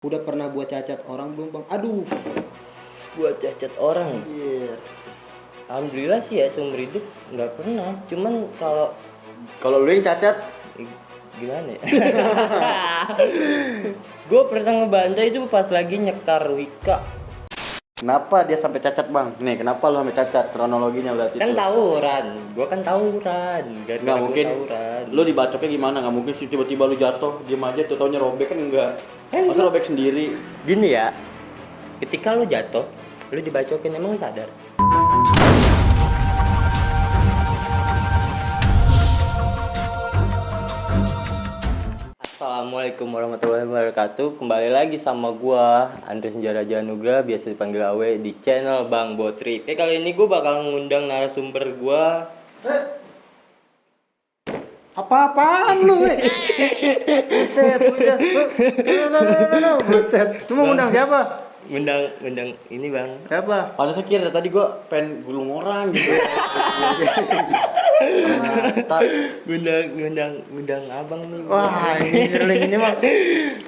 Udah pernah buat cacat orang belum bang? Aduh. Buat cacat orang. Iya. Alhamdulillah sih ya seumur hidup nggak pernah. Cuman Kalau lu yang cacat, gimana ya? Gue pernah ngebantai itu pas lagi nyekar Wika. kenapa dia sampai cacat bang? Nih kenapa lu sampai cacat? Kronologinya berarti Kan itu. tawuran. Gue kan tawuran. Nggak mungkin. Tawuran. Lu dibacoknya gimana? Nggak mungkin sih tiba-tiba lu jatuh, diem aja tuh taunya robek kan enggak. Masa robek sendiri? Gini ya. Ketika lu jatuh, lu dibacokin emang lu sadar. Assalamualaikum warahmatullahi wabarakatuh. Kembali lagi sama gua Andres Senjaraja Nugra, biasa dipanggil Awe, di channel Bang Botri. Kali ini gua bakal ngundang narasumber gua. Apa-apaan lu, weh? Buset, buset. Buset. Lu mau ngundang siapa? Ngundang ini, Bang. Siapa? Pada sekir tadi gua pengen gulung orang gitu. Ngundang abang nih. Wah, ini Sterling ini mah.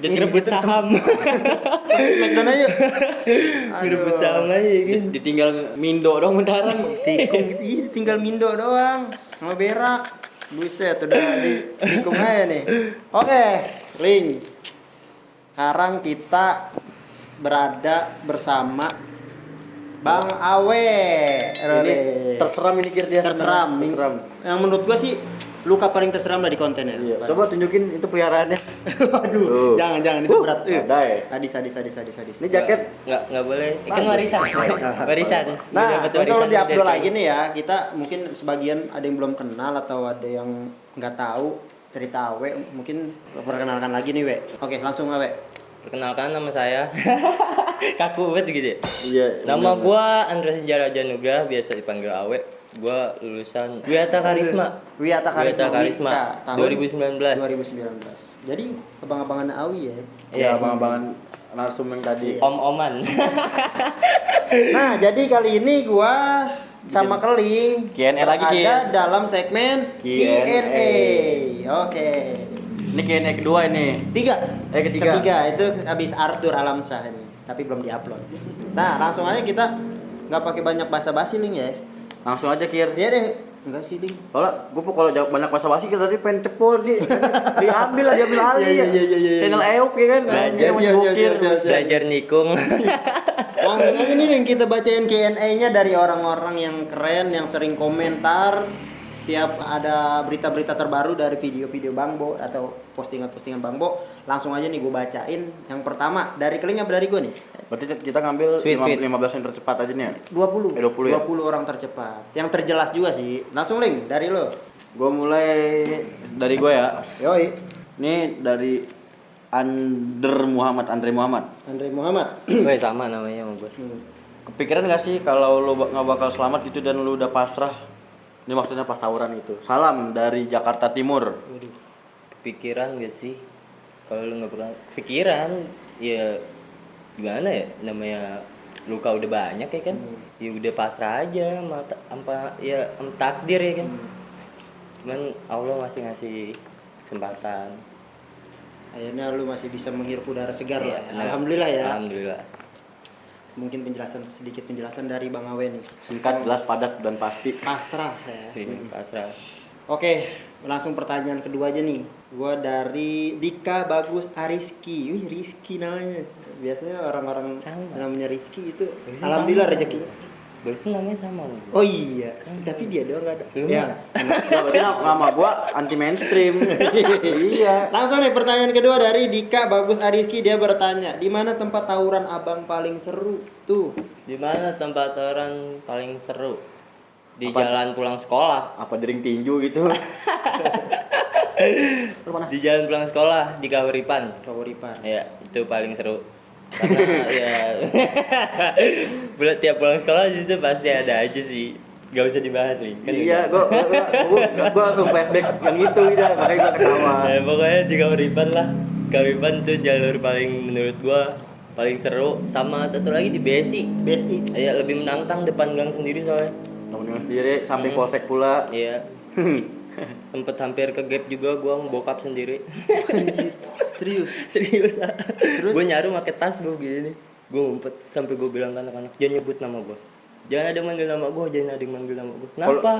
Jadi rebut saham. Smackdown aja. Rebut saham aja gitu. Ditinggal Mindo dong bentaran. Tikung gitu, ih, tinggal Mindo doang. Sama berak. Buset, udah tikung aja nih. Oke, Ling. Sekarang kita berada bersama Bang Awe. Ini terseram ini kir dia. Terseram. Terseram. Yang menurut gua sih luka paling terseram lah di kontennya. Iya. Coba tunjukin itu peliharaannya. Waduh, Tuh. jangan itu berat. Ada ya. Sadis. Ini jaket. Nggak boleh. Kan warisan. Warisan. Nah, Dapat kalau warisan di upload dari lagi nih ya, kita mungkin sebagian ada yang belum kenal atau ada yang nggak tahu cerita Awe, mungkin perkenalkan lagi nih We. Oke, langsung Awe. Perkenalkan, nama saya kaku banget gitu ya. Iya. Nama gua Andres Senjaraja Nugra, biasa dipanggil Awe. Gua lulusan Wiyata Karisma. Wiyata Karisma Wika, tahun 2019. 2019. Jadi abang-abangan Awi ya. Iya, abang-abangan narsum yang tadi. Om-oman. Nah, jadi kali ini gua sama Keling Q&A lagi, Ki. ada dalam segmen Q&A. Q&A. Oke. Ini Q&A kedua ini. Ketiga Ketiga. itu habis Arthur Alamsyah ini, tapi belum diupload. Nah, langsung aja kita nggak pakai banyak basa-basi Ling ya. Langsung aja kir. Iya deh, enggak sih Ling. Soalnya gue kalau jawab banyak basa-basi kita tadi pengen cepol nih. Diambil lah, diambil alih. Iya. Channel EOK ya kan. Belajar, Namanya gokil. iya. Belajar nikung. Langsung aja nih Ling, kita bacain Q&A-nya dari orang-orang yang keren, yang sering komentar tiap ada berita-berita terbaru dari video-video Bang Bo atau postingan-postingan Bang Bo. Langsung aja nih gue bacain. Yang pertama dari Keling apa dari gue nih? Berarti kita ngambil Sweet. 15 yang tercepat aja nih ya. 20. 20 ya? 20 orang tercepat. Yang terjelas juga sih. Langsung Ling, dari lo. Gue mulai dari gue ya. Yoi. Ini dari Andre Muhammad. Weh, sama namanya sama gua. Kepikiran gak sih kalau lu nggak bakal selamat gitu dan lu udah pasrah? Ini maksudnya pas tawuran gitu. Salam dari Jakarta Timur. Waduh. Kepikiran gak sih? Kalau lu nggak pernah pikiran, ya gimana ya? Namanya luka udah banyak ya kan? Ya udah pasrah aja sama takdir ya kan? Cuman Allah masih ngasih kesempatan. Akhirnya lu masih bisa menghirup udara segar lah. Iya, Ya. benar. Alhamdulillah ya. Alhamdulillah. Mungkin sedikit penjelasan dari Bang Awe nih. Singkat, jelas, padat dan pasti. Pasrah ya. Ini pasrah. Oke, langsung pertanyaan kedua aja nih. Gua dari Dika Bagus Ariski. Wih, Rizky namanya. Biasanya orang-orang Sama. namanya Rizky itu Biasanya alhamdulillah sama. rezekinya. Barusan namanya sama loh. Oh iya, tapi dia doang enggak ada. Lu Ya. Berarti nama gua anti mainstream. Iya. Langsung nih pertanyaan kedua dari Dika Bagus Ariski, dia bertanya, "Di mana tempat tawuran Abang paling seru?" Tuh. Di mana tempat orang paling seru? Di Apa? jalan pulang sekolah. Apa jering tinju gitu? Di jalan pulang sekolah di Kahuripan. Kawuripan. Ya, itu paling seru. Karena ya tiap pulang sekolah itu pasti ada aja sih. Gak usah dibahas nih. Kan Iya, gua langsung flashback yang itu gitu, makanya gua ketawa. Ya, pokoknya di Kahuripan lah. Kahuripan itu jalur paling menurut gua paling seru. Sama satu lagi di BSI. BSI. Ya, lebih menantang depan gang sendiri soalnya. Temen sendiri, samping polsek pula. Iya. Sempet hampir ke gap juga gua bokap sendiri. Serius. Serius. Terus? Gue nyaru pakai tas gue gini. Gue ngumpet sampai gue bilang ke anak-anak, jangan nyebut nama gue. Jangan ada manggil nama gue, jangan ada yang manggil nama gue. Kenapa?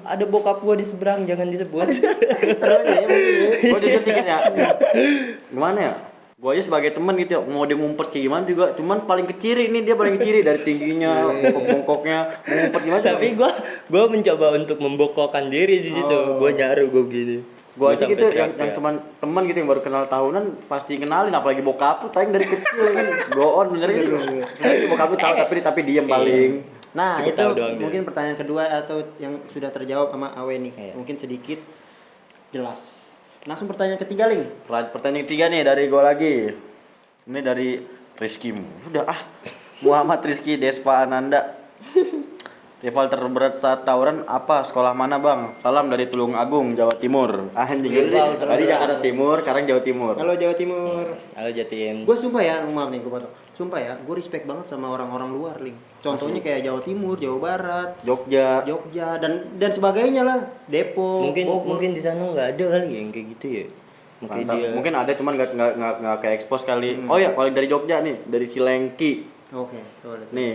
Ada bokap gue di seberang, jangan disebut. Seru aja ya mungkin ya. Gue jujur dikit ya. Gimana ya? Gue aja sebagai teman gitu ya, mau dia ngumpet kayak gimana juga, cuman paling keciri nih, dia paling keciri dari tingginya, bongkoknya, mau ngumpet gimana? Tapi gue mencoba untuk membokokkan diri di situ. Gue nyaru gue gini. Gue aja sampai gitu yang teriak-teriak. cuman teman gitu yang baru kenal tahunan pasti kenalin, apalagi bokap lu tayang dari kecil kan. Go on bener gitu. Sebenarnya bokap lu tahu tapi diem paling. Nah, Cukup itu tahu doang dia. mungkin pertanyaan kedua atau yang sudah terjawab sama Awe nih. Iya. Mungkin sedikit jelas. Langsung pertanyaan ketiga, Ling. Pertanyaan ketiga nih dari gue lagi. Ini dari Rizky. Udah Muhammad Rizky Desva Ananda. Rival terberat saat tawuran apa? Sekolah mana bang? Salam dari Tulung Agung, Jawa Timur. Anjing Rival tadi Jakarta Timur, sekarang Jawa Timur. Halo Jawa Timur. Halo Jatim. Gue sumpah ya, maaf nih gue potong. Sumpah ya, gue respect banget sama orang-orang luar, Ling. Contohnya kayak Jawa Timur, Jawa Barat, Jogja. Jogja dan sebagainya lah. Depok, Bogor. Mungkin di sana nggak ada kali yang kayak gitu ya. Mungkin Mantap. dia Mungkin ada cuman nggak kayak expose kali. Oh ya, kalau dari Jogja nih, dari Cilengki. Oke, boleh. Nih,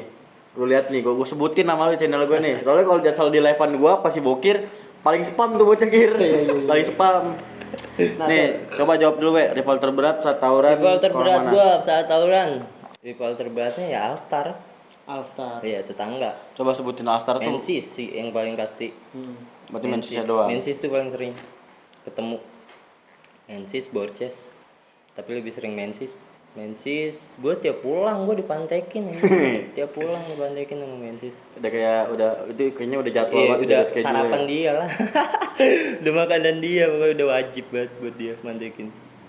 lu lihat nih, gue sebutin nama lu channel gue nih. Soalnya kalau dia selalu di live-an gue pasti bokir, paling spam tuh bocah kir. Paling spam. Nih, coba jawab dulu we, rival terberat saat tawuran. rival sekolah terberat mana? gua saat tawuran. Rival terberatnya ya Alstar. Alstar. Iya, tetangga. Coba sebutin Alstar tuh. Mensis sih yang paling pasti. Berarti Mensisnya doang. Mensis tuh paling sering ketemu. Mensis, Borces. Tapi lebih sering Mensis. Mensis, gue tiap pulang gue dipantekin. Tiap pulang dipantekin sama Mensis. Udah itu kayaknya udah jadwal Iya, banget udah schedule sarapan ya. dia lah. Udah makanan dia, pokoknya udah wajib banget buat dia mantekin.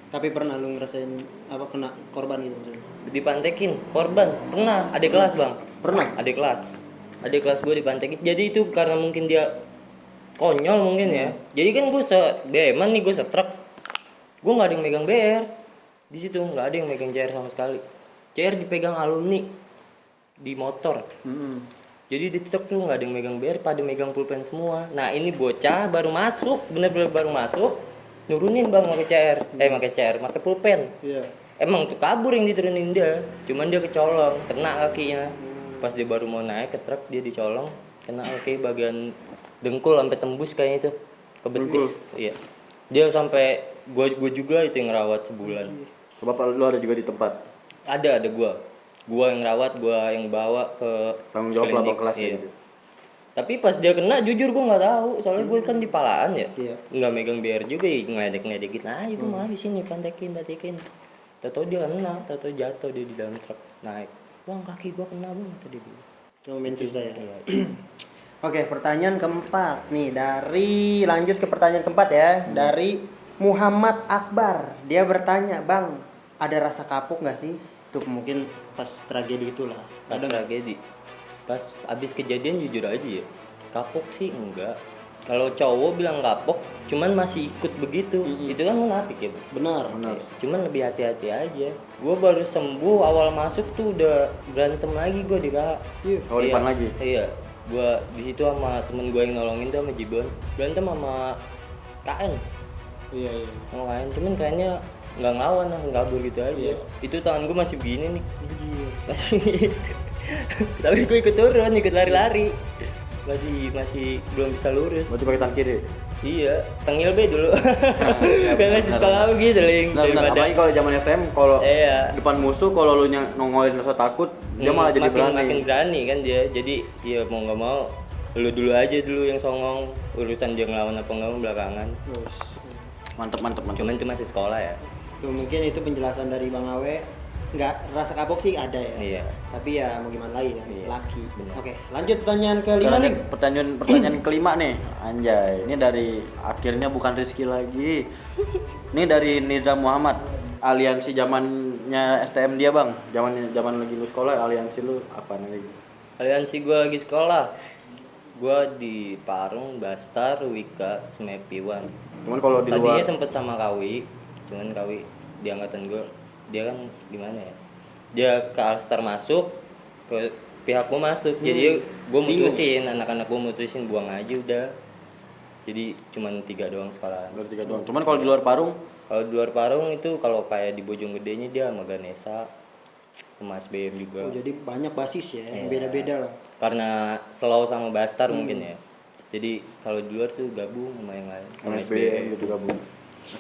Tapi pernah lu ngerasain apa kena korban gitu maksudnya? Dipantekin, korban. Pernah, adik kelas bang. Pernah? Adik kelas gue dipantekin. Jadi itu karena mungkin dia konyol mungkin ya. Jadi kan gue beman nih, gue setrek. Gue nggak ada yang megang BR. Di situ nggak ada yang megang CR sama sekali. CR dipegang alumni di motor. Jadi di truk tuh nggak ada yang megang BR, pada megang pulpen semua. Nah ini bocah baru masuk, bener-bener baru masuk, nurunin bang pakai CR, pakai pulpen. Iya. Emang tuh kabur yang diturunin dia, cuman dia kecolong, kena kakinya. Pas dia baru mau naik ke truk dia dicolong, kena kaki bagian dengkul sampai tembus kayaknya itu ke betis. Iya. Dia sampai gua juga itu yang ngerawat sebulan. Bapak lu ada juga di tempat. Ada gua yang rawat, gua yang bawa ke Tanggung jawab lah klinik. bapak kelas Iya. gitu. Tapi pas dia kena jujur gua nggak tahu, soalnya gua kan di palaan ya. Iya. Nggak megang BR juga, ya ngeledek-ngeledekin aja gua mah di sini pantekin. Tahu dia kena, tahu jatuh dia di dalam truk naik. Bang kaki gua kena bang tadi dia. Oh, Mensis ya. Iya. Oke, pertanyaan keempat nih lanjut ke pertanyaan keempat ya, dari Muhammad Akbar. Dia bertanya, "Bang, ada rasa kapok nggak sih?" Tuh mungkin pas tragedi itulah. Pas tragedi, pas abis kejadian jujur aja ya, kapok sih enggak. Kalau cowok bilang kapok, cuman masih ikut begitu, itu kan munafik ya Bang? Benar. Iya, cuman lebih hati-hati aja. Gue baru sembuh, awal masuk tuh udah berantem lagi gue di KH. Iya. Kalau depan lagi. Iya, gue di situ sama temen gue yang nolongin tuh sama Jibon, berantem sama KN. Iya. Sama KN, cuman kayaknya nggak ngelawan lah, kabur gitu aja. Iya. Itu tangan gue masih begini nih. Anjir. Masih tapi gue ikut turun, ikut lari-lari, masih belum bisa lurus. Berarti pakai tangan kiri. Iya, tengil be dulu. Gak ngasih sekolah gitu ling. Benar, apalagi kalau zaman STM kalau Iya. depan musuh kalau lu nongolin rasa takut, dia malah jadi berani. Makin berani kan dia. Jadi ya mau nggak mau lu dulu aja yang songong, urusan dia ngelawan apa enggak belakangan. Mantep. Cuman itu masih sekolah ya. Tuh, mungkin itu penjelasan dari Bang Awe. Nggak, rasa kapok sih ada ya. Iya. Tapi ya mau gimana lagi kan, Iya, laki. benar. Oke, lanjut pertanyaan kelima nih. Pertanyaan kelima nih, anjay. Ini dari akhirnya bukan Rizky lagi. Ini dari Nizam Muhammad. Aliansi zamannya STM dia bang, zaman lagi lu sekolah, aliansi lu apa nih? Aliansi gue lagi sekolah. Gue di Parung, Bastar, Wika, Smepiwan. Cuman kalau di Tadinya luar, sempet sama Kawi, cuman Kawi di angkatan gue dia kan gimana ya? Dia ke Alstar masuk, ke pihak gue masuk. Jadi gue mutusin, anak-anak gue mutusin buang aja udah. Jadi cuman 3 doang sekolah. baru 3 doang. Cuman kalau di luar Parung Kalau di luar Parung itu kalau kayak di Bojonggedenya dia sama Ganesha, sama SBM juga. Oh, jadi banyak basis ya, yang Iya. beda-beda lah. Karena Slow sama Bastar mungkin ya. Jadi kalau di luar tuh gabung sama yang lain, sama SBM gitu gabung.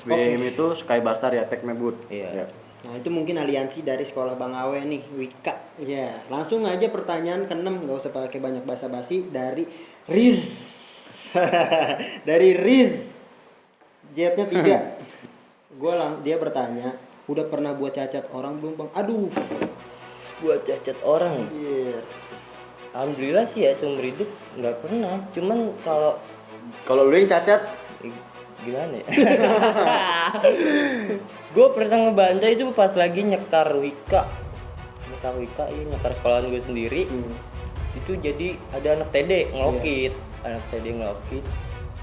SBM itu Sky Bastar ya, Tech Mebut. Iya. Ya. Nah itu mungkin aliansi dari sekolah Bang Awe nih, Wika. Ya, langsung aja pertanyaan ke-6, nggak usah pakai banyak basa-basi, dari Riz. Dari Riz. Z-nya 3. Dia bertanya, udah pernah buat cacat orang belum Bang? Aduh. Buat cacat orang. Iya. Alhamdulillah sih ya seumur hidup nggak pernah. Cuman Kalau lu yang cacat, gimana ya? Gue pernah ngebantai itu pas lagi nyekar Wika, iya nyekar sekolahan gue sendiri. Itu jadi ada anak TD ngelokit,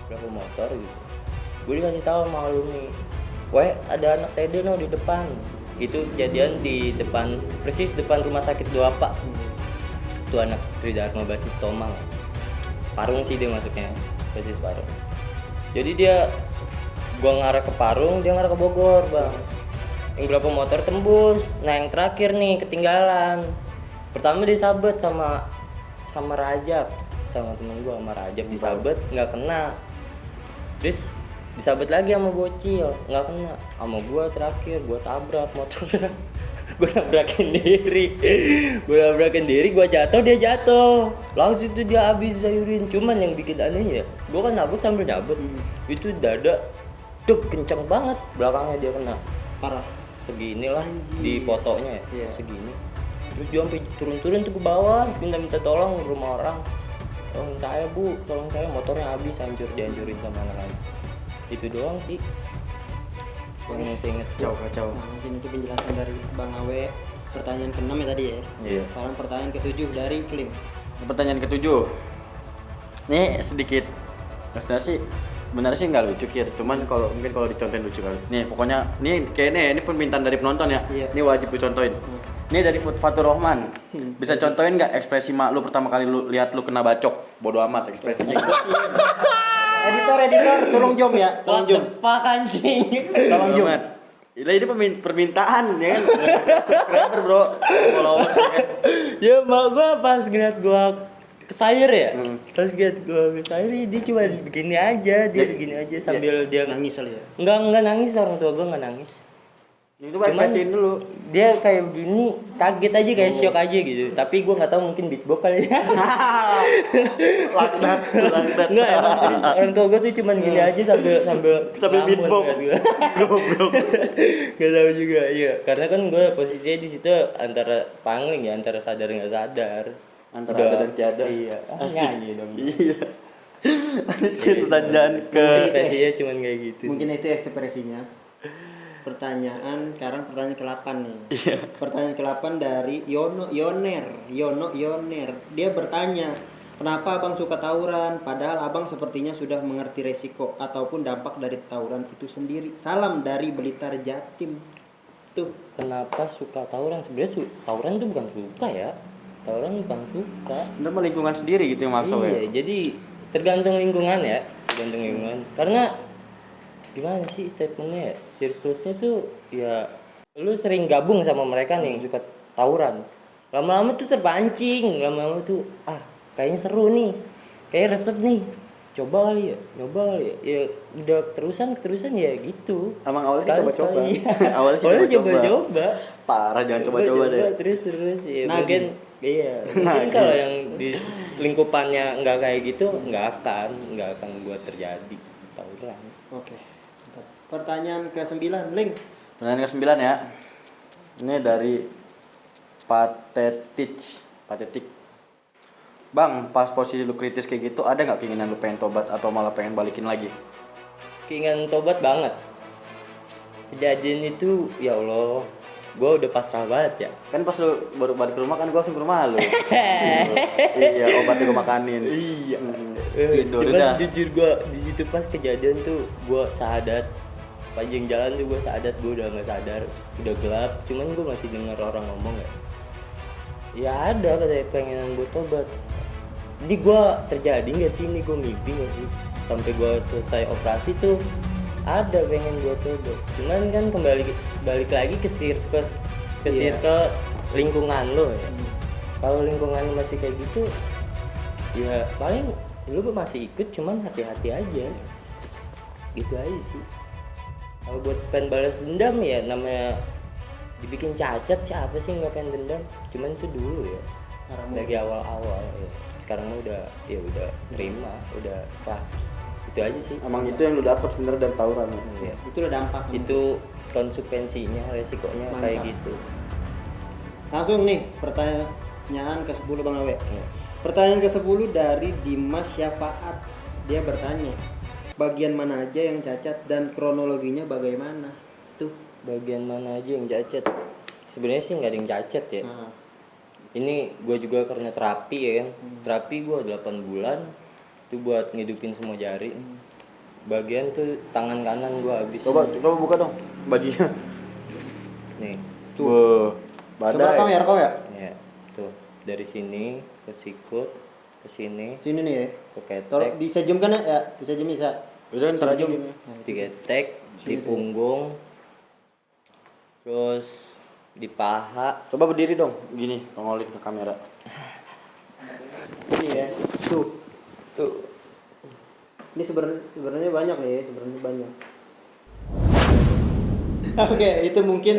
berapa motor gitu. Gue dikasih tahu sama alumni, weh ada anak TD no di depan. Itu kejadian di depan, persis depan rumah sakit Doapa. Itu anak Tridharma basis Tomang, Parung sih dia masuknya, basis Parung. Jadi gua ngarah ke Parung, dia ngarah ke Bogor bang. Yang berapa motor tembus, nah yang terakhir nih ketinggalan. Pertama disabet sama Rajab, sama temen gua, sama Rajab disabet nggak kena. Terus disabet lagi sama Bocil, nggak kena. Sama gua terakhir, gua tabrak motornya. Gua nabrakin diri, gua jatuh, dia jatuh. Langsung itu dia habis sayurin. Cuman yang bikin anehnya, gua kan nabut sambil nyabut. Itu dada tuh kenceng banget, belakangnya dia kena. Parah. Segini lah Anjir. di fotonya ya, Iya. segini. Terus dia sampai turun tuh ke bawah, minta tolong ke rumah orang. Tolong saya bu, tolong saya, motornya habis, dihancurin sama anak-anak. Itu doang sih yang saya inget. kacau. Nah, mungkin itu penjelasan dari Bang Awe. Pertanyaan ke-6 ya tadi ya. Iya. Sekarang pertanyaan ke-7 dari Klim. Pertanyaan ke-7. Nih sedikit. Maksudnya sih sebenarnya sih nggak lucu Kir, cuman mungkin kalau dicontohin lucu kali. Nih pokoknya ini permintaan dari penonton ya. Iya. Ini wajib dicontohin. Ini dari Fatur Rahman. Bisa contohin nggak ekspresi mak lu pertama kali lu lihat lu kena bacok? Bodoh amat ekspresinya. Editor, tolong jom ya. Tolong jom. Fuck anjing. Tolong jom. Lah ini permintaan ya kan. Subscriber bro, followers ya kan. Ya mak gua pas ngeliat gua kesayur ya. Pas ngeliat gua kesayur dia cuma begini aja, sambil dia Nangis kali ya. enggak nangis, orang tua gua enggak nangis. Itu ekspresiin dulu. Dia kayak begini, kaget aja, kayak shock aja gitu. Tapi gua nggak tahu, mungkin beatbox kali ya. Laknat. Enggak, emang serius. Orang tua gua tuh cuman gini aja sambil ngelamun beatbox. kan gua. Goblok. Gak tahu juga, iya. Karena kan gua posisinya di situ antara pangling ya, antara sadar nggak sadar. Antara ada dan tiada. Iya. Nyanyi dong. Iya. Pertanyaan ke Ekspresinya cuman kayak gitu. Mungkin itu ekspresinya. Pertanyaan ke-8 nih. Iya. Pertanyaan ke-8 dari Yono Yoner. Dia bertanya, kenapa abang suka tawuran? Padahal abang sepertinya sudah mengerti resiko ataupun dampak dari tawuran itu sendiri. Salam dari Blitar Jatim. Tuh. Kenapa suka tawuran? Sebenarnya tawuran itu bukan suka ya. Tawuran bukan suka. Udah lingkungan sendiri gitu yang maksudnya. Iya, jadi tergantung lingkungan ya. Tergantung lingkungan. Karena gimana sih statementnya ya? Sirkusnya tuh ya lu sering gabung sama mereka nih yang suka tawuran. Lama-lama tuh terpancing, lama-lama tuh kayaknya seru nih. Kayak resep nih. Coba kali ya. Ya udah keterusan ya gitu. Emang awalnya coba-coba. Sekali. Awalnya coba-coba. Parah jangan coba-coba deh. Terus ya. Nagih. Mungkin iya. Mungkin kalau yang di lingkupannya nggak kayak gitu, nggak akan buat terjadi tawuran. Oke. Pertanyaan ke-9, Link. Pertanyaan ke-9 ya. Ini dari Patetik. Bang, pas posisi lu kritis kayak gitu, ada nggak keinginan lu pengen tobat atau malah pengen balikin lagi? Keinginan tobat banget. Kejadian itu ya Allah, gue udah pasrah banget ya. Kan pas lu baru balik ke rumah kan gua langsung ke rumah lu. Iya, obatnya gua makanin. Iya. Tidur Cuman udah. jujur gue di situ pas kejadian tuh gue sadat. Panjang jalan tuh gue sadat, gue udah nggak sadar, udah gelap. Cuman gue masih dengar orang ngomong ya ada katanya pengenan gue tobat. Jadi gue terjadi nggak sih ini, gue mimpi nggak sih? Sampai gue selesai operasi tuh ada pengen gue coba, cuman kan balik lagi ke circle lingkungan lo ya. Kalau lingkungan masih kayak gitu ya paling lu masih ikut, cuman hati-hati aja gitu aja sih. Kalau buat pengen balas dendam ya namanya dibikin cacat, siapa sih nggak pengen dendam, cuman itu dulu ya lagi awal-awal ya. Sekarang udah terima, udah pas, itu aja sih. Emang itu yang lu dapat sebenarnya dari tawuran Ya. Itu udah dampak. Itu konsekuensinya, resikonya. Mantap. Kayak gitu. Langsung nih pertanyaan ke-10 Bang Awe. Ya. Pertanyaan ke-10 dari Dimas Syafaat. Dia bertanya, bagian mana aja yang cacat dan kronologinya bagaimana? Tuh. Bagian mana aja yang cacat? Sebenarnya sih nggak ada yang cacat ya. Nah, Ini gue juga karena terapi ya kan. Terapi gue 8 bulan itu buat ngidupin semua jari. Bagian tuh tangan kanan gue habis. coba buka dong bajunya. Nih, Tuh. coba Badai. rekam ya. ya tuh dari sini ke sikut, ke sini Sini nih ya. ke Tolong ketek, bisa zoom kan ya? Bisa zoom bisa. Udah ntar aja Zoom. gini. Nah, di ketek, di punggung, terus di paha. Coba berdiri dong, gini, nongolin ke kamera. ini ya. Tuh. Ini sebenarnya banyak ya, sebenarnya banyak. Oke, itu mungkin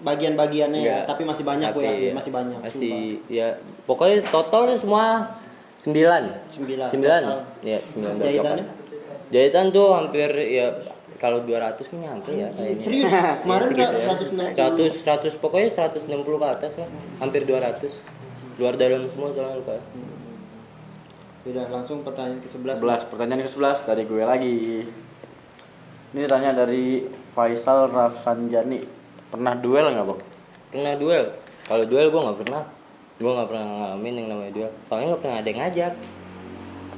bagian-bagiannya ya, Enggak. tapi masih banyak kok ya, Tapi masih banyak. Masih ya pokoknya total semua 9. 9. 9. Ya, 9 Jahitannya? cocokan. Jahitan tuh hampir ya kalau 200 kan nyampe ya kayaknya. Serius? Kemarin Segitu ya. 160. 100 pokoknya 160 ke atas lah. Hampir 200. Luar dalam semua soalnya luka. Udah langsung pertanyaan ke-11. 11, pertanyaan ke-11 dari gue lagi. Ini tanya dari Faisal Rafsanjani. Pernah duel nggak, Bang? Pernah duel? Kalau duel gue nggak pernah. Gue nggak pernah ngalamin yang namanya duel. Soalnya nggak pernah ada yang ngajak.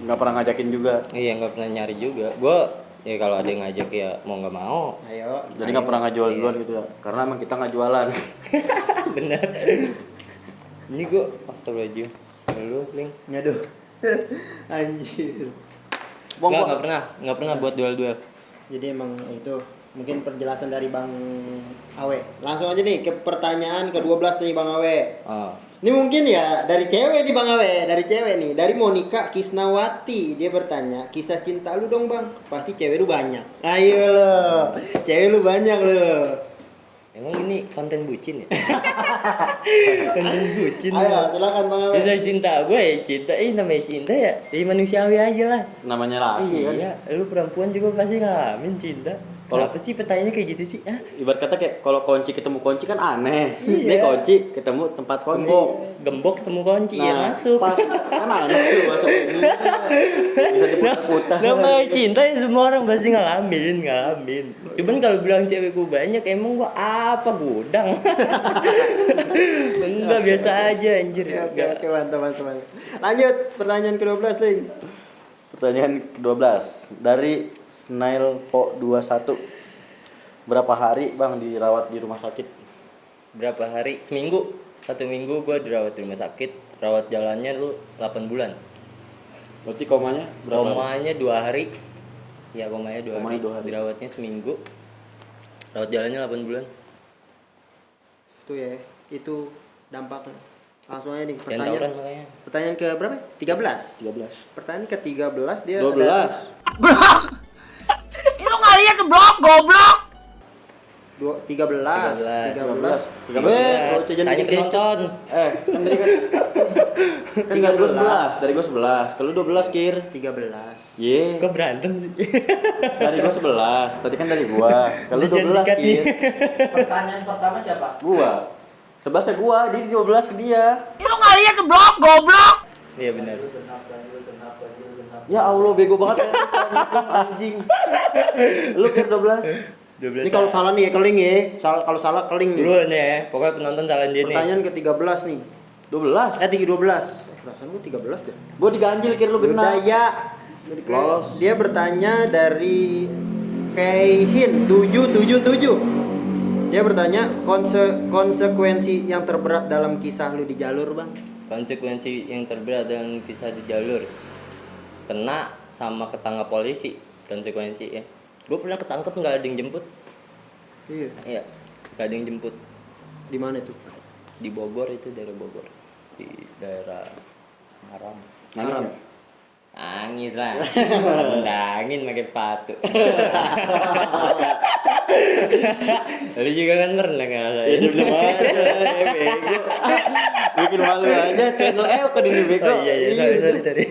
Nggak pernah ngajakin juga. Iya nggak pernah nyari juga. Gue ya kalau ada yang ngajak ya mau nggak mau. Ayo. Jadi nggak pernah ngajual duluan gitu ya. Karena emang kita nggak jualan. Bener. Ini gue astagfirullahaladzim. Lu link. Nyaduh. Anjir. Nggak pernah buat duel-duel. Jadi emang itu mungkin penjelasan dari Bang Awe. Langsung aja nih ke pertanyaan ke-12 nih Bang Awe. Oh. Ini mungkin ya dari cewek nih Bang Awe, dari cewek nih, dari Monica Kisnawati. Dia bertanya, kisah cinta lu dong Bang. Pasti cewek lu banyak. Ayo lo, cewek lu banyak lo. Emang ini konten bucin ya? Konten bucin. Ayo silakan Bang Awe. Bisa cinta gue ya cinta, namanya cinta ya, manusiawi aja lah. Namanya laki kan. Iya, lu perempuan juga pasti ngalamin cinta. Kenapa sih pertanyaannya kayak gitu sih? Ah? Ibarat kata kayak kalau kunci ketemu kunci kan aneh. Iya. Ini kunci ketemu tempat kunci. Gembok ketemu kunci ya masuk. Kan aneh tuh masuk. Bisa diputar-putar. Namanya cinta ya semua orang pasti ngalamin. Cuman kalau bilang cewekku banyak, emang gua apa gudang? Enggak, biasa aja anjir. Oke, mantap. Lanjut pertanyaan ke-12 Ling. Pertanyaan ke-12 dari Snail Po 21. Berapa hari Bang dirawat di rumah sakit? Berapa hari? Seminggu. 1 minggu gua dirawat di rumah sakit. Rawat jalannya lu 8 bulan. Berarti komanya berapa? Komanya 2 hari. Ya komanya 2 Komanya hari. 2 hari. Dirawatnya seminggu. Rawat jalannya 8 bulan. Itu ya, itu dampaknya. Langsung aja nih Jangan tawuran pertanyaan. makanya. Pertanyaan ke berapa? 13. 13. Pertanyaan ke-13 dia 12. ada Lu nggak lihat blok goblok. 13. 13. Oh, itu jangan Tanya bikin kecoh. penonton. Kan dari kan dari gue 11. Dari gue 11. Kalau 12 Kir. 13. Ye. Kok berantem sih? Dari gue 11. Tadi kan dari gua. Kalau 12 Kir. Pertanyaan pertama siapa? Gua. 11 ya gua, dia 12 ke dia. Lu nggak lihat blok goblok. Iya benar. Ya Allah bego banget ya. Anjing. Lu Kir 12. 12. Ini kalau salah nih keling ya. Kalau salah keling nih. dulu nih ya. Pokoknya penonton salahin dia nih. Pertanyaan ke-13 nih. 12. 12. Perasaan gua 13 deh. Gua diganjil Kir lu genap. Budaya. Lolos. Dia bertanya dari Keihin 777. Dia bertanya konsekuensi yang terberat dalam kisah lu di jalur, Bang. Konsekuensi yang terberat dan kisah di jalur. Kena sama ketangkap polisi konsekuensi ya. Gue pernah ketangkep nggak ada yang jemput. Iya. Iya, nggak ada yang jemput. Di mana itu? Di Bogor, itu daerah Bogor, di daerah Haram. Nangis Haram. nggak? Nangis lah. Undangin pakai sepatu. Lu juga kan pernah Ya ngerasain. dia belum aja, bego. Bikin malu aja, channel kan ini bego. Oh, iya, sorry.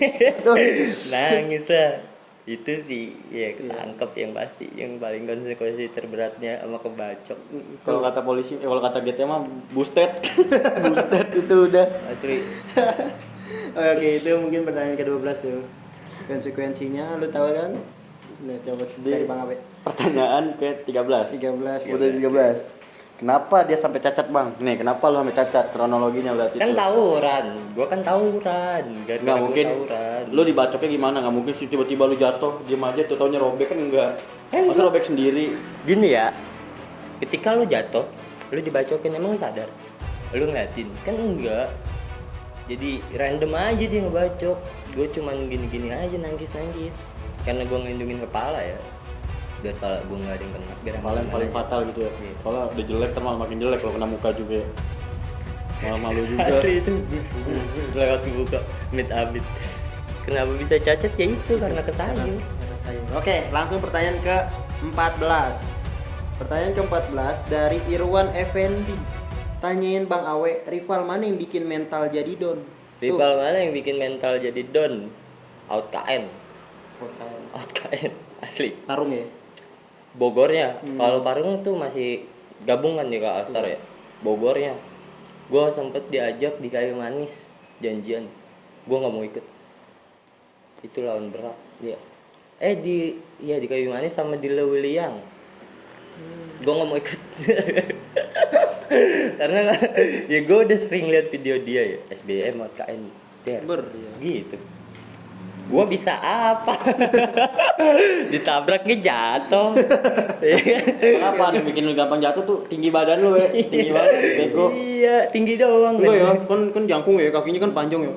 Nangis lah. Itu sih ya ketangkep yang pasti, yang paling konsekuensi terberatnya sama kebacok. Kalau kata polisi, kalau kata GTA mah boosted. Boosted itu udah. Asli. Oke, itu mungkin pertanyaan ke-12 tuh. Konsekuensinya lu tahu kan? Nah, coba dari Bang Abe. Pertanyaan ke-13. 13. Udah 13. Kenapa dia sampai cacat, Bang? Nih, kenapa lu sampai cacat? Kronologinya berarti Kan itu. tawuran. Gua kan tawuran. Gara-gara Nggak gua mungkin. tawuran. Lu dibacoknya gimana? Nggak mungkin sih tiba-tiba lu jatuh, diem aja tuh taunya robek kan enggak. Masa robek sendiri? Gini ya. Ketika lu jatuh, lu dibacokin emang lu sadar. Lu ngeliatin. Kan enggak. Jadi random aja dia ngebacok. Gue cuman gini-gini aja nangis. Karena gua ngelindungin kepala ya. Biar kepala gue nggak ada yang kena. Biar Paling aman paling aja. fatal gitu ya. Iya. Kalau udah jelek termal makin jelek kalau kena muka juga. Ya. Malah malu juga. Asli itu lewat buka amit-amit. Kenapa bisa cacat ya itu karena kesayang. Oke, langsung pertanyaan ke-14. Pertanyaan ke-14 dari Irwan Effendi. Tanyain Bang Awe, rival mana yang bikin mental jadi don? Rival mana yang bikin mental jadi don? Out KN. Asli. Tarung ya? Bogornya, kalau Parung tuh masih gabungan ya Kak Alstar ya. Bogornya, gue sempet diajak di Kayu Manis janjian, gue nggak mau ikut. Itu lawan berat, ya. Di Kayu Manis sama di Lewiliang. Gue nggak mau ikut. Karena ya gue udah sering lihat video dia ya, SBM KN. Ya, gitu. Gua bisa apa? Ditabraknya jatuh. Kenapa nih bikin lu gampang jatuh tuh? Tinggi badan lu ya. Tinggi banget, bego. Iya, tinggi doang. Enggak ya, kan jangkung ya, kakinya kan panjang ya.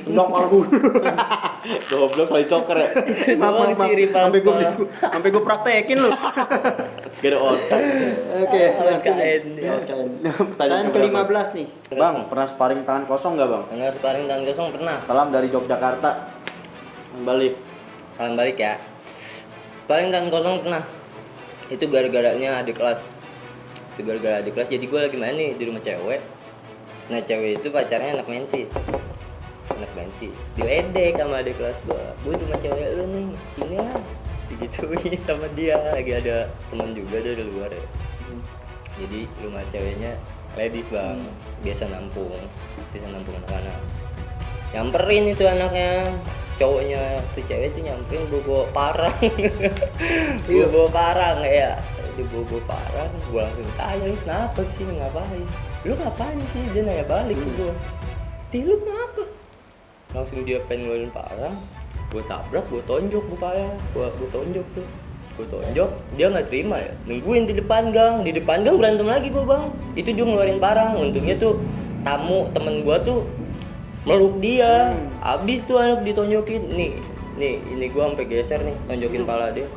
Tendang aku. Goblok kali coker ya. Doang sih rival. Sampai gue praktekin lu. Gak ada otak. Oke, langsung KN. nih. Pertanyaan ke-15 nih. Bang, pernah sparring tangan kosong nggak bang? Enggak sparring tangan kosong pernah. Salam dari Yogyakarta. Balik. Kalian balik ya. Sparring tangan kosong pernah. Itu gara-garanya adik kelas. Jadi gue lagi main nih di rumah cewek. Nah cewek itu pacarnya anak mensis. Diledek sama adik kelas gue. Gue di rumah cewek lu nih, sini lah. Digituin sama dia. Lagi ada teman juga dari luar ya. Jadi rumah ceweknya ladies bang, biasa nampung anak-anak. Nyamperin itu anaknya, cowoknya tuh cewek tuh nyamperin bawa parang. bawa parang ya. Dia bawa parang, gue langsung tanya, lu kenapa kesini ngapain? Lu ngapain sih? Dia nanya balik ke gue. Lu kenapa? Langsung dia pengen ngeluarin parang, gue tabrak, gue tonjok mukanya, gue tonjok, dia nggak terima ya, nungguin di depan gang berantem lagi gue bang, itu dia ngeluarin parang, untungnya tuh tamu temen gue tuh meluk dia, abis tuh anak ditonjokin, nih ini gue sampai geser nih, tonjokin pala dia,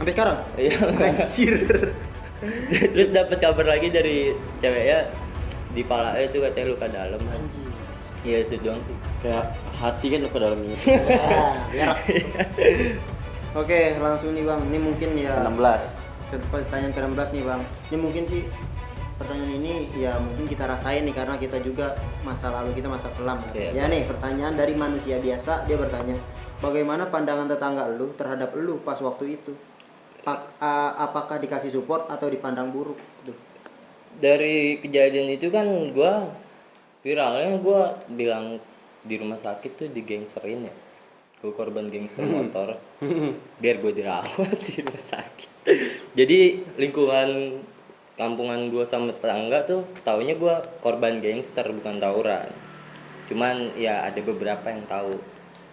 Sampai sekarang? iya, Anjir. terus dapat kabar lagi dari ceweknya di pala itu katanya luka dalam, iya itu doang sih. Kayak hati kan ke dalamnya. Ya, Oke, langsung nih Bang. Ini mungkin ya 16. pertanyaan ke-16 nih Bang. Ini mungkin sih pertanyaan ini ya mungkin kita rasain nih karena kita juga masa lalu kita masa kelam kan. Iya, Ya nih, pertanyaan dari manusia biasa, dia bertanya, "Bagaimana pandangan tetangga lu terhadap lu pas waktu itu? Apakah dikasih support atau dipandang buruk?" Duh. Dari kejadian itu kan viralnya gue bilang di rumah sakit tuh digangsterin ya, gue korban gangster motor biar gue dirawat di rumah sakit. Jadi lingkungan kampungan gue sama tetangga tuh taunya gue korban gangster bukan tawuran, cuman ya ada beberapa yang tahu.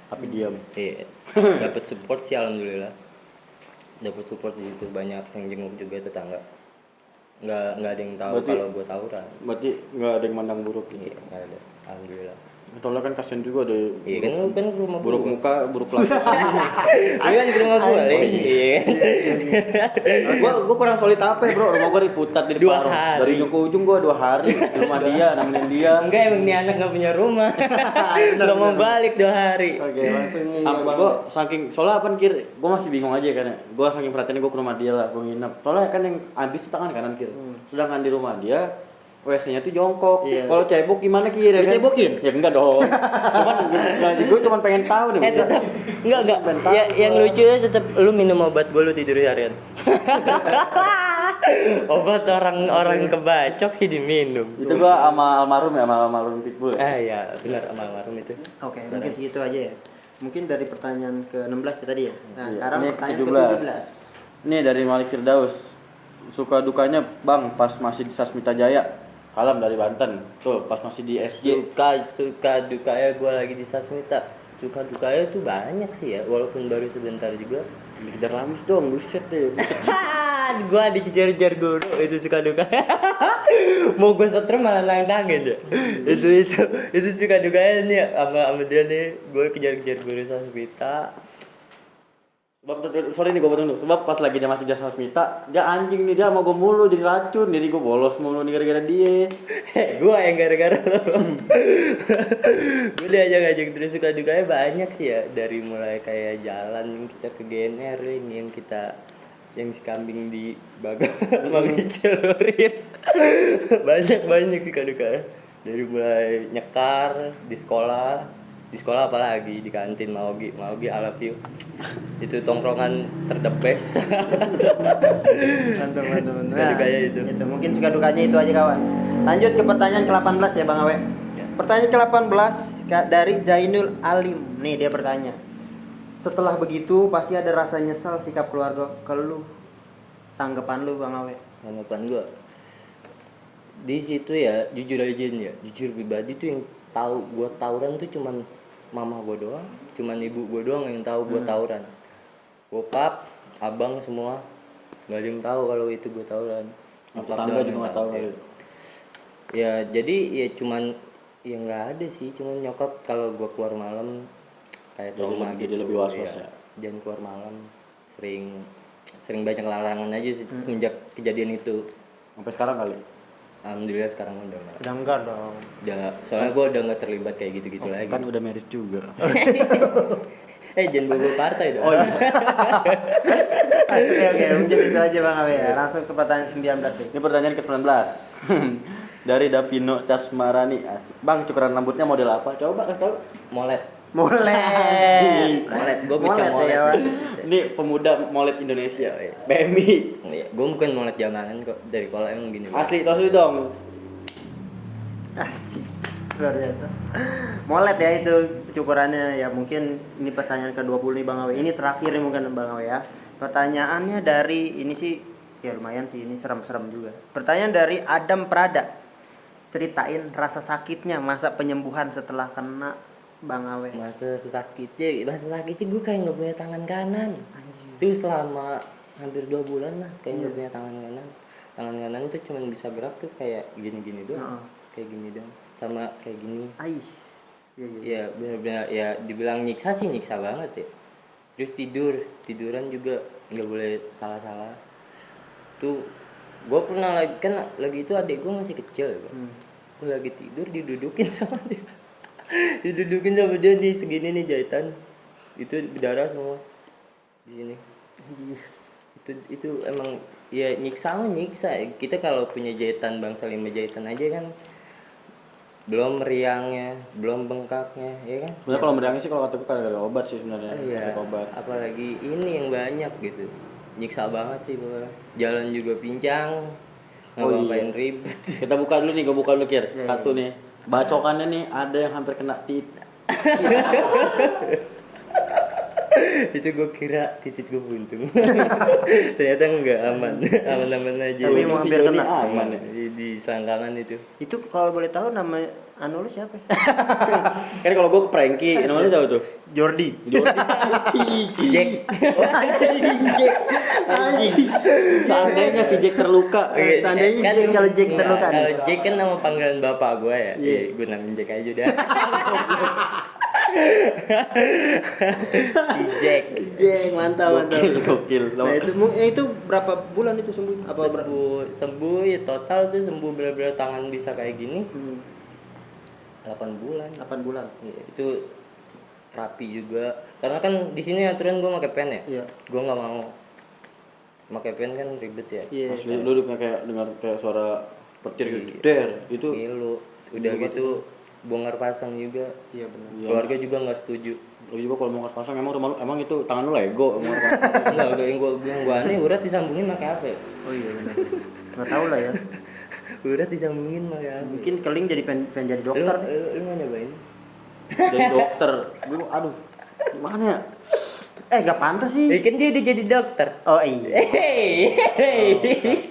Tapi diam. Iya, dapat support sih alhamdulillah, dapat support di situ, banyak yang jenguk juga tetangga. Nggak ada yang tahu Berarti- kalau gue tawuran. Berarti nggak ada yang mandang buruk gitu. Iya, nggak ada, alhamdulillah. Soalnya kan kasihan juga deh. Iya kan lu kan ke rumah Buruk gua. muka, buruk kelakuan. Iya kan ke rumah gua. Iya kan. Gua kurang solid apa ya, Bro? Rumah gua di Putat di 2 Depan. hari. Dari ujung ke ujung gua 2 hari di rumah dia, nemenin dia. Enggak, emang nih anak enggak punya rumah. Enggak mau balik 2 hari. Oke, langsung nih. Gua saking soalnya apa kir, gua masih bingung aja kan. Gua saking perhatiannya gua ke rumah dia lah, gua nginep. Soalnya kan yang habis itu tangan kanan kir. Sedangkan di rumah dia WC-nya tuh jongkok. Iya. Kalau cebok gimana kir? Ya kan? Dicebokin? Ya enggak dong. Gue cuma pengen tahu deh. Tetap enggak. Ya, yang lucunya tetap lu minum obat gua lu tidur harian. Obat orang kebacok sih diminum. Itu gua sama almarhum ya, sama almarhum Pitbull. Ya, benar sama almarhum itu. Oke, mungkin segitu aja ya. Mungkin dari pertanyaan ke-16 tadi ya. Nah, Iya. sekarang Ini pertanyaan ke-17. ke-17. Ini dari Malik Firdaus. Suka dukanya Bang pas masih di Sasmita Jaya. Salam dari Banten. Tuh, pas masih di SJ. Suka dukanya gue lagi di Sasmita. Suka dukanya tuh banyak sih ya, walaupun baru sebentar juga. Dikejar Lamis dong, buset deh. Gue dikejar-kejar guru, itu suka duka. Mau gue setrum malah nantangin ya. Itu suka dukanya nih sama dia nih. Gue kejar-kejar guru Sasmita. Sebab sorry nih gue potong dulu. Sebab pas lagi dia masih di Sasmita, dia anjing nih, dia mau gue mulu jadi racun. Jadi gue bolos mulu nih gara-gara dia. Gue yang gara-gara lo. Gue diajak-ajak terus, suka dukanya banyak sih ya. Dari mulai kayak jalan kita ke GNR ini yang si kambing di bagang dicelurin. banyak suka dukanya. Dari mulai nyekar di sekolah apalagi di kantin Maogi I love you. Itu tongkrongan the best. Mantap. Suka dukanya itu. Mungkin suka dukanya itu aja kawan. Lanjut ke pertanyaan ke-18 ya Bang Awe. Pertanyaan ke-18 dari Zainul Alim. Nih dia bertanya. Setelah begitu pasti ada rasa nyesal sikap keluarga ke lu. Tanggapan lu Bang Awe. Harapan gua di situ ya, jujur aja nih ya, jujur pribadi tuh yang tahu gua tawuran tuh cuman mama gua doang, cuman ibu gua doang yang tahu gua tawuran. Bokap, abang semua nggak ada yang tahu kalau itu gua tawuran. Nyokap Tetangga doang juga yang nggak tahu kali. Ya jadi ya cuman ya nggak ada sih, cuman nyokap kalau gua keluar malam kayak Jadi trauma lebih- gitu. jadi lebih was-was ya. Jangan keluar malam, sering banyak larangan aja sih semenjak kejadian itu. Sampai sekarang kali. Alhamdulillah sekarang udah nggak. Udah enggak dong. Soalnya gue udah nggak terlibat kayak gitu-gitu lagi. Kan udah merit juga. Jangan bawa partai dong. Oh iya. Oke, mungkin itu aja Bang Awe ya. Langsung ke pertanyaan 19 nih. Ini pertanyaan ke-19. Dari Davino Casmarani. Asik. Bang, cukuran rambutnya model apa? Coba kasih tahu. Molet. Molet. Gue baca Molet molet. ya, Bang. Ini pemuda molet Indonesia. Iya. BMI. Gue bukan molet jamanan kok, dari pola emang gini. Asli, tos dulu dong. Asik. Luar biasa. Molet ya itu cukurannya ya. Mungkin ini pertanyaan ke-20 nih Bang Awe. Ini terakhir nih mungkin Bang Awe ya. Pertanyaannya dari ini sih ya lumayan sih, ini serem-serem juga. Pertanyaan dari Adam Prada. Ceritain rasa sakitnya masa penyembuhan setelah kena Bang Awe. Masa sakitnya gue kayak nggak punya tangan kanan. Itu selama hampir 2 bulan lah kayak nggak punya tangan kanan. Tangan kanan itu cuma bisa gerak tuh kayak gini-gini doang. Kayak gini doang. Sama kayak gini. Ais. Iya. Ya benar-benar ya dibilang nyiksa sih nyiksa banget ya. Terus tiduran juga nggak boleh salah-salah. Tuh gue pernah lagi itu adik gue masih kecil ya, gue lagi tidur didudukin sama dia. Didudukin sama dia di segini nih jahitan. Itu berdarah semua di sini. Itu emang ya nyiksa. Kita kalau punya jahitan bangsa 5 jahitan aja kan belum meriangnya, belum bengkaknya, ya kan? Sebenarnya kalau meriangnya sih kalau kata gue kan ada obat sih sebenarnya. Iya. Efek obat. Apalagi ini yang banyak gitu. Nyiksa banget sih gua. Jalan juga pincang. Ngapain ribet. Kita buka dulu nih, gue buka dulu Kir. Satu nih. Bacokannya nih ada yang hampir kena tit. Itu gue kira titik gue buntung. Ternyata enggak, aman aja. Tapi mau hampir kena. Aman ya, di selangkangan itu. Itu kalau boleh tahu nama anu lu siapa? Kan kalau gue ke Frankie, namanya lu tahu tuh. Jordi. Jack. Jack. Anjing. Seandainya si Jack terluka. Seandainya Jack, kalau Jack terluka nih. Kalau Jack kan nama panggilan bapak gue ya. Iya. Gue namain Jack aja udah. Si Jack. Jack, mantap. Gokil. Nah, itu berapa bulan itu sembuh? Apa berapa? Sembuh ya, total tuh sembuh bener-bener tangan bisa kayak gini. 8 bulan. 8 bulan. Iya, itu rapi juga. Karena kan di sini aturan gue pakai pen ya. Iya. Gue nggak mau pakai pen kan ribet ya. Iya. Pas lu duduknya kayak dengar kayak suara petir gitu. Der, itu Ngilu. Udah gitu bongkar pasang juga. Iya benar. Keluarga juga nggak setuju. lu juga kalau mau pasang emang rumah lu emang itu tangan lu Lego mau pasang. Enggak, yang gua aneh urat disambungin pakai apa ya? Oh iya benar. Enggak tahu lah ya. Urat disambungin pakai apa? Mungkin keling jadi pengen jadi dokter nih. Lu mau nyobain? Jadi dokter. Lu aduh. Gimana ya? Gak pantas sih. Kan dia udah jadi dokter. Oh iya. Hey.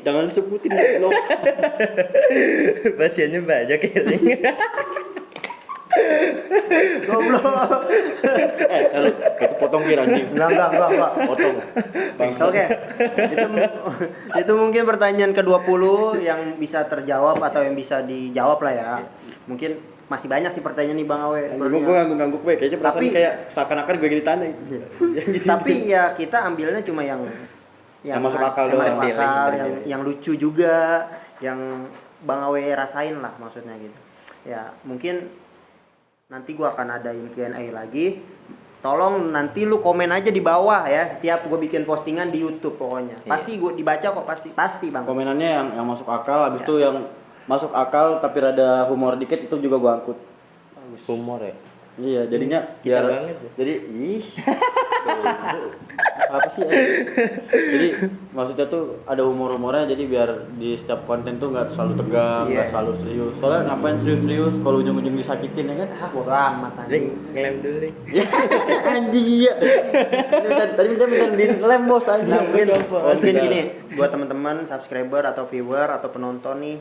Jangan sebutin lo. Pasiennya banyak keling. Goblok. Kalau itu potong kira anjing. Enggak. Potong. Oke. Itu mungkin pertanyaan ke-20 yang bisa terjawab atau yang bisa dijawab lah ya. Mungkin masih banyak sih pertanyaan nih Bang Awe. Gue ngangguk-ngangguk gue kayaknya perasaan Tapi- kayak seakan-akan gue gini tanya. Tapi ya kita ambilnya cuma yang Yang masuk akal yang doang. masuk akal, yang lucu juga, yang Bang Awe rasain lah maksudnya gitu. Ya, mungkin nanti gua akan adain Q&A lagi. Tolong nanti lu komen aja di bawah ya setiap gua bikin postingan di YouTube pokoknya. Pasti gua dibaca kok, pasti Bang. Komenannya yang masuk akal, habis itu yang masuk akal tapi rada humor dikit itu juga gue angkut. Humor ya. Iya, jadinya Kita biar banget ya. jadi apa sih ya? Jadi maksudnya tuh ada humor-humornya jadi biar di setiap konten tuh nggak selalu tegang, nggak Iya. selalu serius. Soalnya ngapain serius-serius kalau ujung-ujung disakitin ya kan? Ah, bodo amat anjing. Ngelem dulu nih. Anjing iya. Tadi minta di lem bos anjing. Nah, mungkin gini buat teman-teman subscriber atau viewer atau penonton nih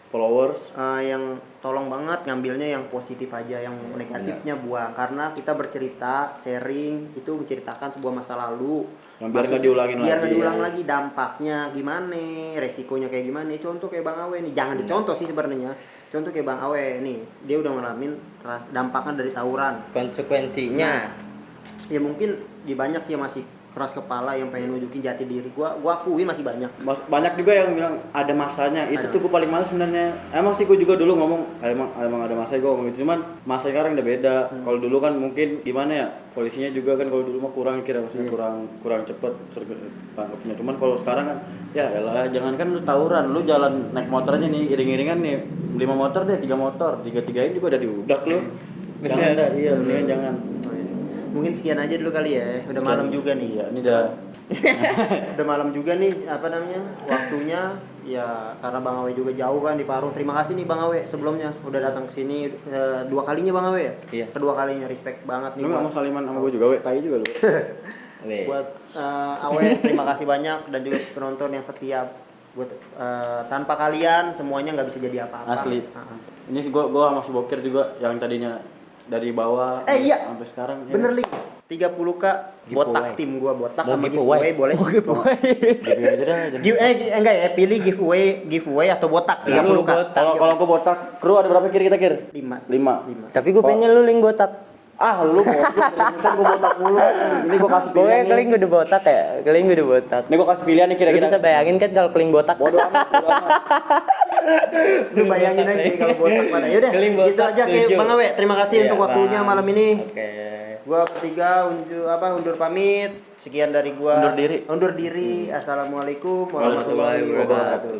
Followers. yang tolong banget ngambilnya yang positif aja, yang negatifnya buang, karena kita bercerita sharing itu menceritakan sebuah masa lalu Yang biar nggak diulangin biar nggak lagi. diulang lagi, dampaknya gimana, resikonya kayak gimana. Contoh kayak Bang Awe nih, jangan dicontoh sih sebenarnya. Contoh kayak Bang Awe nih, dia udah ngalamin dampaknya dari tawuran. Konsekuensinya. Ya mungkin banyak sih yang masih keras kepala yang pengen nunjukin jati diri. Gua akuin masih banyak. Banyak juga yang bilang ada masanya. Itu tuh gue paling males sebenarnya. Emang sih gue juga dulu ngomong emang ada masanya gue ngomong itu, cuman masa sekarang udah beda. Kalau dulu kan mungkin gimana ya, polisinya juga kan kalau dulu mah kurang kira maksudnya kurang cepet tangkapnya. Cuman kalau sekarang kan ya elah, jangan kan lu tawuran, lu jalan naik motor aja nih iring-iringan nih 5 motor deh, 3 motor, 3-3 ini juga udah diudak lu. Jangan dah, iya mendingan jangan. Mungkin sekian aja dulu kali ya. Udah malam juga nih. Iya, ini udah Udah malam juga nih, apa namanya, waktunya ya, karena Bang Awe juga jauh kan di Parung. Terima kasih nih Bang Awe sebelumnya udah datang ke sini 2 kalinya Bang Awe ya. Iya. Kedua kalinya, respect banget nih lu nggak mau saliman sama gue juga, we, tai juga lu. Weh. buat Awe. Terima kasih banyak dan juga penonton yang setia. Buat tanpa kalian semuanya nggak bisa jadi apa-apa. Asli. Ini gua sama si Bokir juga yang tadinya dari bawah Iya. sampai sekarang. Bener Li. 30K botak, tim gua botak Mau sama giveaway. boleh. Giveaway aja dah. Enggak ya, pilih giveaway atau botak 30K. Kalau gua botak, kru ada berapa kira kita kir? 5. 5. Tapi gue pengen lu link botak. Lu kan gua botak mulu. Ini gua kasih Gue pilihan nih. keling udah botak ya. Keling udah botak. Ini gua kasih pilihan nih Lu kira-kira. bisa bayangin kan kalau keling botak. Bodoh amat. Lu bayangin aja kalau botak pada. Yaudah, Keling gitu botak, aja kayak setuju. Bang Awe. Terima kasih Iya, untuk waktunya Bang. malam ini. Oke. Gua bertiga undur pamit. Sekian dari gua. Undur diri. Undur diri. Assalamualaikum Warahmatullahi wabarakatuh.